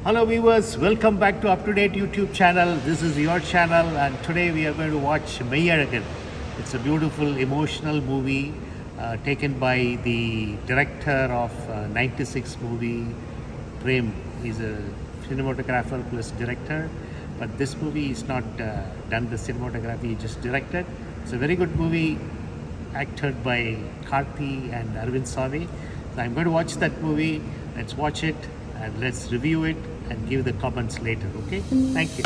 Hello viewers, welcome back to Up to Date YouTube channel. This is your channel and today we are going to watch Meyyazhagan. It's a beautiful emotional movie taken by the director of 96 movie, Prem. He's a cinematographer plus director, but this movie is not done the cinematography, he just directed. It's a very good movie acted by Karthi and Arvind Sami. So I'm going to watch that movie. Let's watch it and let's review it and give the comments later, okay? Thank you.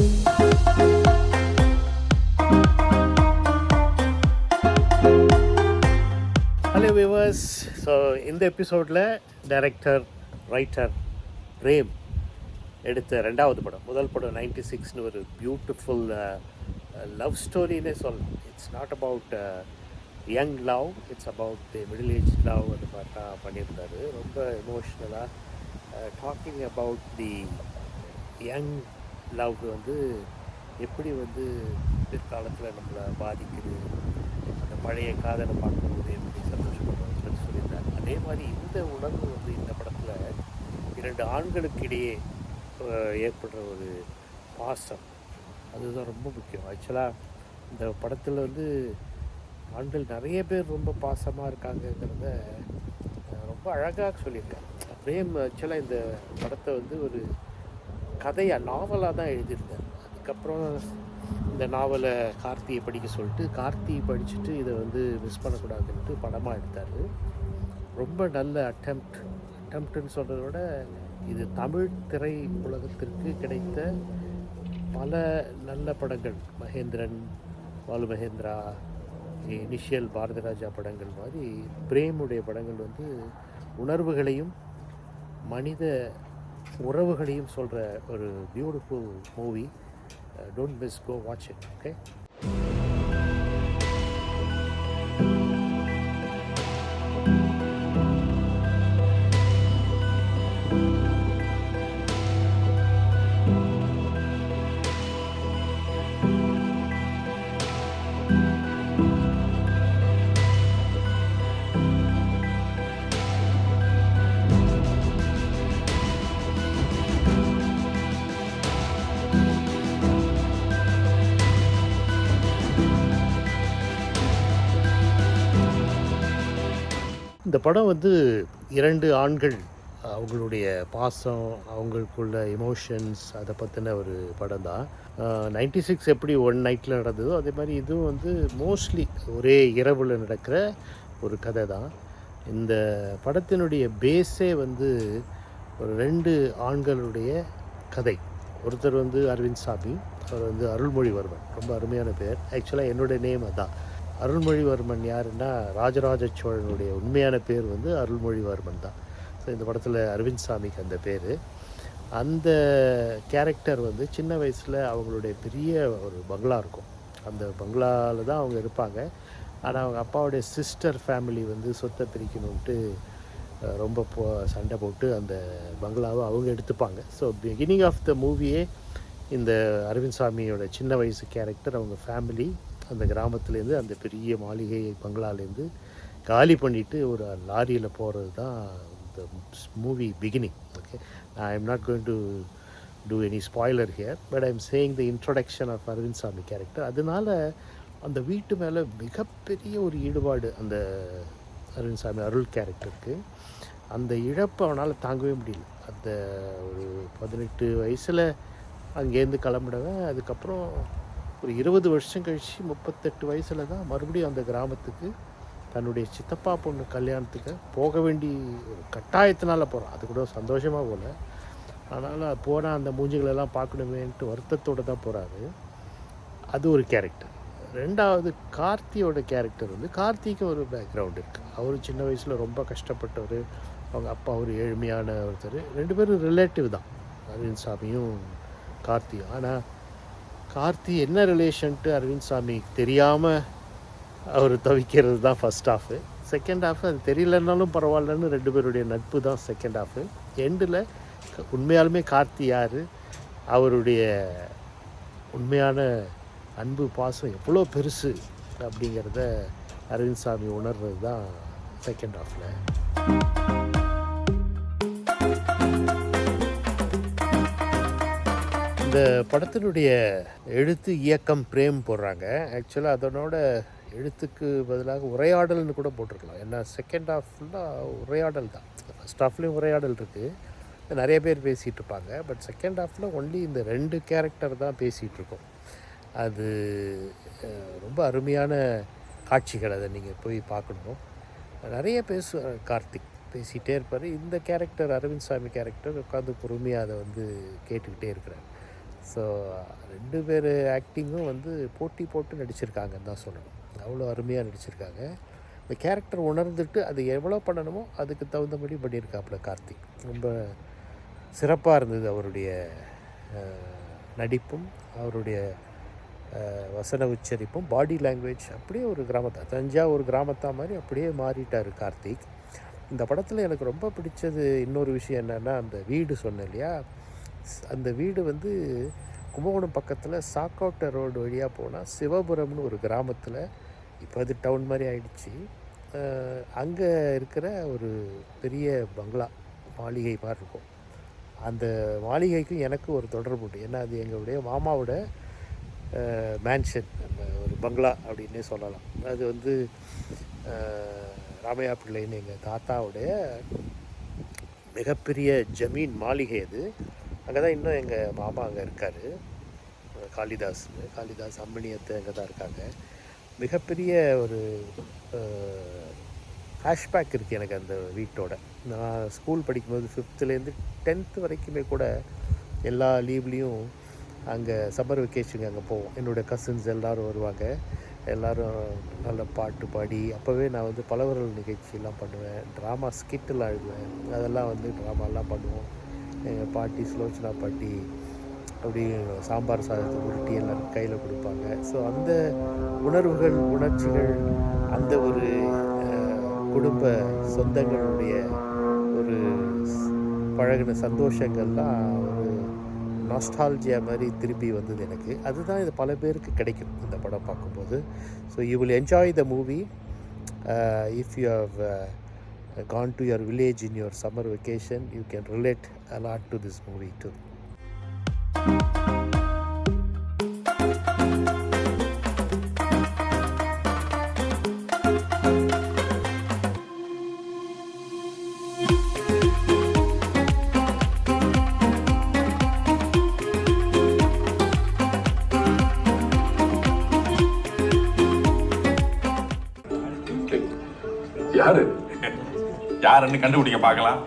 Hello viewers. So இந்த எபிசோடில் director writer frame எடுத்த ரெண்டாவது படம். முதல் படம் 96னு ஒரு beautiful love ஸ்டோரின்னே சொல்லலாம். It's not about young love, it's about the middle age love. அது பார்த்தா பண்ணியிருந்தார். ரொம்ப எமோஷ்னலாக talking about the young love வந்து எப்படி வந்து பிற்காலத்தில் நம்மளை பாதிக்குது, அந்த பழைய காதலை பார்க்கும்போது எப்படி சந்தோஷப்படுறதுன்னு சொல்லியிருந்தார். அதே மாதிரி இந்த உணர்வு வந்து இந்த படத்தில் இரண்டு ஆண்களுக்கு இடையே ஏற்படுற ஒரு பாசம், அதுதான் ரொம்ப முக்கியம். ஆக்சுவலாக இந்த படத்தில் வந்து ஆண்கள் நிறைய பேர் ரொம்ப பாசமாக இருக்காங்கங்கிறத ரொம்ப அழகாக சொல்லியிருக்காங்க பிரேம். ஆக்சுவலாக இந்த படத்தை வந்து ஒரு கதையாக நாவலாக தான் எழுதியிருந்தார். அதுக்கப்புறம் இந்த நாவலை கார்த்தியை படிக்க சொல்லிட்டு கார்த்தி படிச்சுட்டு இதை வந்து மிஸ் பண்ணக்கூடாதுன்ட்டு படமாக எடுத்தார். ரொம்ப நல்ல அட்டம்ப்ட்னு சொல்கிறத விட இது தமிழ் திரை உலகத்திற்கு கிடைத்த பல நல்ல படங்கள், மகேந்திரன், பாலு மகேந்திரா, இனிஷியல் பாரதிராஜா படங்கள் மாதிரி பிரேமுடைய படங்கள் வந்து உணர்வுகளையும் மனித உறவுகளையும் சொல்கிற ஒரு beautiful movie. Don't miss, go watch it, okay? இந்த படம் வந்து இரண்டு ஆண்கள் அவங்களுடைய பாசம், அவங்களுக்குள்ள எமோஷன்ஸ், அதை பற்றின ஒரு படம் தான். 96 எப்படி ஒன் நைட்டில் நடந்ததோ அதே மாதிரி இதுவும் வந்து மோஸ்ட்லி ஒரே இரவில் நடக்கிற ஒரு கதை தான். இந்த படத்தினுடைய பேஸே வந்து ஒரு ரெண்டு ஆண்களுடைய கதை. ஒருத்தர் வந்து அரவிந்த் சாமி, அவர் வந்து அருள்மொழிவர்மன், ரொம்ப அருமையான பேர். ஆக்சுவலாக என்னோடய நேம் அதான். அருள்மொழிவர்மன் யாருன்னா ராஜராஜ சோழனுடைய உண்மையான பேர் வந்து அருள்மொழிவர்மன் தான். ஸோ இந்த படத்தில் அரவிந்த் சாமிக்கு அந்த பேர். அந்த கேரக்டர் வந்து சின்ன வயசில் அவங்களுடைய பெரிய ஒரு பங்களா இருக்கும். அந்த பங்களாவில் தான் அவங்க இருப்பாங்க. ஆனால் அவங்க அப்பாவுடைய சிஸ்டர் ஃபேமிலி வந்து சொத்தை பிரிக்கணுன்ட்டு ரொம்ப சண்டை போட்டு அந்த பங்களாவை அவங்க எடுத்துப்பாங்க. ஸோ பிகினிங் ஆஃப் த மூவியே இந்த அரவிந்த் சாமியோட சின்ன வயசு கேரக்டர் அவங்க ஃபேமிலி அந்த கிராமத்துலேருந்து அந்த பெரிய மாளிகை பங்களாலேருந்து காலி பண்ணிவிட்டு ஒரு லாரியில் போகிறது தான் இந்த movie beginning, okay? I am not going to do any spoiler here, but I am saying the introduction of Arvind Swamy character. அதனால் அந்த வீட்டு மேலே மிகப்பெரிய ஒரு ஈடுபாடு அந்த அரவிந்த் சாமி அருள் கேரக்டருக்கு. அந்த இழப்பு அவனால் தாங்கவே முடியல. அந்த ஒரு 18 வயசில் அங்கேருந்து கிளம்பிடுவேன். அதுக்கப்புறம் ஒரு 20 வருஷம் கழித்து 38 வயசில் தான் மறுபடியும் அந்த கிராமத்துக்கு தன்னுடைய சித்தப்பா பொண்ணு கல்யாணத்துக்கு போக வேண்டி ஒரு கட்டாயத்தினால் போகிறான். அது கூட சந்தோஷமாக போகல, அதனால் போனால் அந்த மூஞ்சிகளெல்லாம் பார்க்கணுமேன்ட்டு வருத்தத்தோடு தான் போகிறாரு. அது ஒரு கேரக்டர். ரெண்டாவது கார்த்தியோட கேரக்டர் வந்து கார்த்திக்கு ஒரு பேக்ரவுண்ட் இருக்குது. அவர் சின்ன வயசில் ரொம்ப கஷ்டப்பட்டவர், அவங்க அப்பா ஒரு ஏழ்மையான ஒருத்தர். ரெண்டு பேரும் ரிலேட்டிவ் தான், அரவிந்த் சாமியும் கார்த்தியும். ஆனால் கார்த்தி என்ன ரிலேஷன்ட்டு அரவிந்த் சாமி தெரியாமல் அவர் தவிக்கிறது தான் ஃபஸ்ட் ஹாஃபு. செகண்ட் ஹாஃபு அது தெரியலன்னாலும் பரவாயில்லன்னு ரெண்டு பேருடைய நட்பு தான் செகண்ட் ஹாஃபு. எண்டில் உண்மையாலுமே கார்த்தி யார், அவருடைய உண்மையான அன்பு பாசம் எவ்வளோ பெருசு அப்படிங்கிறத அரவிந்த் சாமி உணர்றது தான் செகண்ட் ஹாஃபில். இந்த படத்தினுடைய எழுத்து இயக்கம் பிரேம் போடுறாங்க. ஆக்சுவலாக அதனோட எழுத்துக்கு பதிலாக உரையாடல்னு கூட போட்டிருக்கலாம். ஏன்னா செகண்ட் ஹாஃப் ஃபுல்லாக உரையாடல் தான். ஃபர்ஸ்ட் ஹாஃப்லேயும் உரையாடல் இருக்குது, நிறைய பேர் பேசிகிட்டு இருப்பாங்க. பட் செகண்ட் ஹாஃபில் ஒன்லி இந்த 2 கேரக்டர் தான் பேசிகிட்டு இருக்கோம். அது ரொம்ப அருமையான காட்சிகள். அதை நீங்கள் போய் பார்க்கணும். நிறைய கார்த்திக் பேசிகிட்டே இருப்பார். இந்த கேரக்டர் அரவிந்த் சாமி கேரக்டர் உட்காந்து பொறுமையாக அதை வந்து கேட்டுக்கிட்டே இருக்கிறார். ஸோ 2 பேர் ஆக்டிங்கும் வந்து போட்டி போட்டு நடிச்சிருக்காங்கன்னு தான் சொல்லணும். அவ்வளோ அருமையாக நடிச்சிருக்காங்க. இந்த கேரக்டர் உணர்ந்துட்டு அது எவ்வளோ பண்ணணுமோ அதுக்கு தகுந்தபடி பண்ணியிருக்காப்புல கார்த்திக். ரொம்ப சிறப்பாக இருந்தது அவருடைய நடிப்பும், அவருடைய வசன உச்சரிப்பும், பாடி லாங்குவேஜ். அப்படியே ஒரு தஞ்சாவூர் கிராமத்தா மாதிரி அப்படியே மாறிட்டார் கார்த்திக். இந்த படத்தில் எனக்கு ரொம்ப பிடிச்சது இன்னொரு விஷயம் என்னென்னா, அந்த வீடு சொன்னேன் இல்லையா, அந்த வீடு வந்து கும்பகோணம் பக்கத்தில் சாக்கோட்டை ரோடு வழியாக போனால் சிவபுரம்னு ஒரு கிராமத்தில், இப்போ அது டவுன் மாதிரி ஆயிடுச்சு, அங்கே இருக்கிற ஒரு பெரிய பங்களா மாளிகை மாதிரி இருக்கும். அந்த மாளிகைக்கும் எனக்கு ஒரு தொடர்பு உண்டு. ஏன்னா அது எங்களுடைய மாமாவோட மேன்ஷன், அந்த ஒரு பங்களா அப்படின்னே சொல்லலாம். அது வந்து ராமையா பிள்ளைன்னு எங்கள் தாத்தாவுடைய மிகப்பெரிய ஜமீன் மாளிகை அது. அங்கே தான் இன்னும் எங்கள் மாமா அங்கே இருக்கார், காளிதாஸ் அம்மணியத்தை அங்கே தான் இருக்காங்க. மிகப்பெரிய ஒரு ஃப்ளாஷ்பேக் இருக்குது எனக்கு அந்த வீட்டோட. நான் ஸ்கூல் படிக்கும்போது 5th to 10th வரைக்குமே கூட எல்லா லீவ்லேயும் அங்கே சம்மர் வெக்கேஷனுக்கு அங்கே போவோம். என்னோடய கசின்ஸ் எல்லோரும் வருவாங்க. எல்லோரும் நல்ல பாட்டு பாடி, அப்போவே நான் வந்து பலவரல் நிகழ்ச்சியெல்லாம் பண்ணுவேன், ட்ராமா ஸ்கிட்டெல்லாம் எழுதுவேன். அதெல்லாம் வந்து ட்ராமாலாம் பண்ணுவோம். எங்கள் பாட்டி சுலோச்சனா பாட்டி அப்படி சாம்பார் சாதத்தை உருட்டி எல்லோரும் கையில் கொடுப்பாங்க. ஸோ அந்த உணர்வுகள், உணர்ச்சிகள், அந்த ஒரு குடும்ப சொந்தங்களுடைய ஒரு பழகின சந்தோஷங்கள்லாம் ஒரு நாஸ்டால்ஜியா மாதிரி திரும்பி வந்தது எனக்கு. அதுதான் இது பல பேருக்கு கிடைக்கும் இந்த படம் பார்க்கும்போது. So you will enjoy the movie if you have gone to your village in your summer vacation. You can relate a lot to this movie too. யாருன்னு கண்டுபிடிக்க பார்க்கலாம்.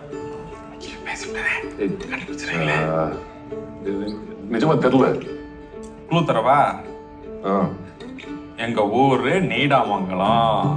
நிஜமா தெரியல. குழு தரவா? எங்க ஊரு நீடாமங்கலம்.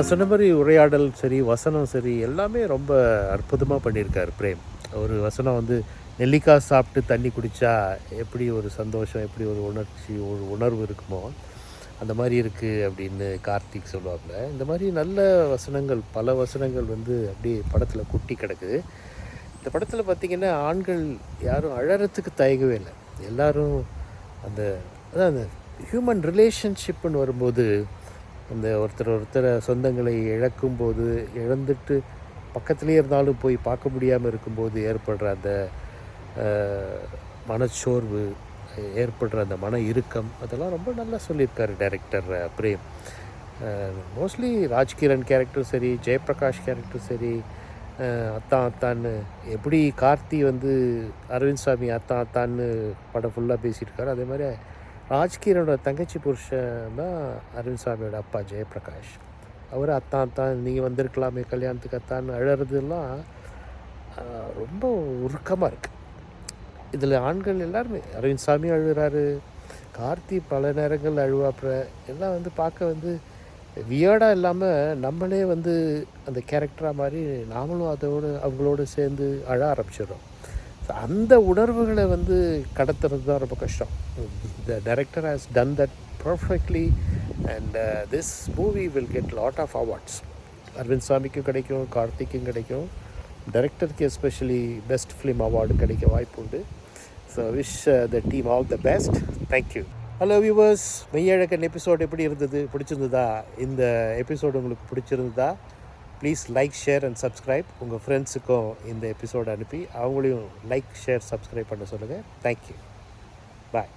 சொன்ன மாதிரி உரையாடல் சரி, வசனம் சரி, எல்லாமே ரொம்ப அற்புதமாக பண்ணியிருக்கார் பிரேம். ஒரு வசனம் வந்து நெல்லிக்காய் சாப்பிட்டு தண்ணி குடித்தா எப்படி ஒரு சந்தோஷம், எப்படி ஒரு உணர்ச்சி, ஒரு உணர்வு இருக்குமோ அந்த மாதிரி இருக்குது அப்படின்னு கார்த்திக் சொல்லுவாப்புல. இந்த மாதிரி நல்ல வசனங்கள், பல வசனங்கள் வந்து அப்படியே படத்தில் குட்டி கிடக்குது. இந்த படத்தில் பார்த்திங்கன்னா ஆண்கள் யாரும் அழறதுக்கு தயங்கவே இல்லை. எல்லோரும் அதான் அந்த ஹியூமன் ரிலேஷன்ஷிப்புன்னு வரும்போது, அந்த ஒருத்தரை சொந்தங்களை இழக்கும்போது, இழந்துட்டு பக்கத்துலேயே இருந்தாலும் போய் பார்க்க முடியாமல் இருக்கும்போது ஏற்படுற அந்த மனச்சோர்வு, ஏற்படுற அந்த மன இறுக்கம், அதெல்லாம் ரொம்ப நல்லா சொல்லியிருக்காரு டைரக்டர் பிரேம். மோஸ்ட்லி ராஜ்கிரண் கேரக்டரும் சரி, ஜெயபிரகாஷ் கேரக்டரும் சரி, அத்தான்னு எப்படி கார்த்தி வந்து அரவிந்த் சாமி அத்தான்னு படம் ஃபுல்லாக பேசிகிட்டு இருக்காரு, அதே மாதிரி ராஜ்கிரனோட தங்கச்சி புருஷன் தான் அரவிந்த் சாமியோட அப்பா ஜெயபிரகாஷ். அவர் அத்தான் நீங்கள் வந்திருக்கலாமே கல்யாணத்துக்கு அத்தான்னு அழறதுலாம் ரொம்ப உருக்கமாக இருக்குது. இதில் ஆண்கள் எல்லாருமே, அரவிந்த் சாமி அழுகிறாரு, கார்த்தி பல நேரங்கள் அழுவாப்புற, எல்லாம் வந்து பார்க்க வந்து வியர்டாக இல்லாமல் நம்மளே வந்து அந்த கேரக்டராக மாதிரி நாமளும் அவங்களோடு சேர்ந்து அழ ஆரம்பிச்சிடுறோம். அந்த உணர்வுகளை வந்து கடத்துறது தான் ரொம்ப கஷ்டம். The director has done that perfectly and this movie will get lot of awards. Arvind சாமிக்கும் கிடைக்கும், கார்த்திக்கும் கிடைக்கும், டைரக்டருக்கு எஸ்பெஷலி பெஸ்ட் ஃபிலிம் அவார்டு கிடைக்க வாய்ப்பு உண்டு. So wish the team all the best. Thank you. Hello viewers, Meiyazhagan episode எப்படி இருந்தது? பிடிச்சிருந்ததா? இந்த எபிசோடு உங்களுக்கு பிடிச்சிருந்ததா? Please like, share and subscribe. உங்கள் ஃப்ரெண்ட்ஸுக்கும் இந்த எபிசோடு அனுப்பி அவங்களையும் லைக், ஷேர், சப்ஸ்கிரைப் பண்ண சொல்லுங்கள். தேங்க்யூ. பாய்.